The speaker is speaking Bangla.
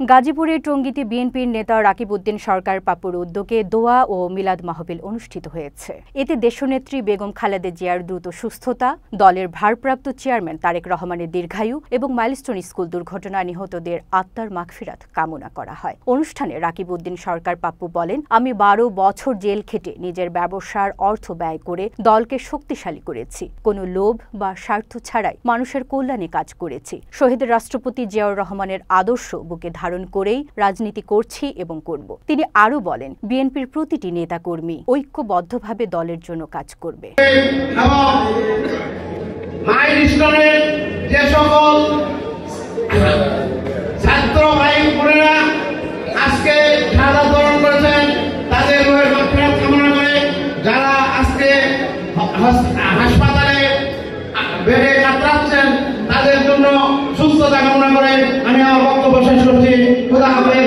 গাজীপুরের টঙ্গীতে বিএনপির নেতা রাকিব উদ্দিন সরকার পাপুর উদ্যোগে দোয়া ও মিলাদ মাহফিল অনুষ্ঠিত হয়েছে। এতে দেশনেত্রী বেগম খালেদা জিয়ার দ্রুত সুস্থতা, দলের ভারপ্রাপ্ত চেয়ারম্যান তারেক রহমানের দীর্ঘায়ু এবং মাইলস্টোন স্কুল দুর্ঘটনায় নিহতদের আত্মার মাগফিরাত কামনা করা হয়। অনুষ্ঠানে রাকিব উদ্দিন সরকার পাপ্পু বলেন, আমি 12 বছর জেল খেটে নিজের ব্যবসার অর্থ ব্যয় করে দলকে শক্তিশালী করেছি। কোনো লোভ বা স্বার্থ ছাড়াই মানুষের কল্যাণে কাজ করেছি। শহীদ রাষ্ট্রপতি জিয়াউর রহমানের আদর্শ বুকে ধারণ করেই রাজনীতি করছি এবং করব। তিনি আরো বলেন, বিএনপির প্রতিটি নেতাকর্মী ঐক্যবদ্ধভাবে দলের জন্য কাজ করবে। যে সকল ছাত্র ভাই বোনেরা আজকে শাহাদাত বরণ করেছেন, তাদের রূহের মাগফিরাত কামনা করে, যারা আজকে হাসপাতালে বেডে কাতরাচ্ছেন তাদের জন্য সুস্থতা কামনা করে আমি আমার বক্তব্য শেষ করছি। খোদা হাফেজ।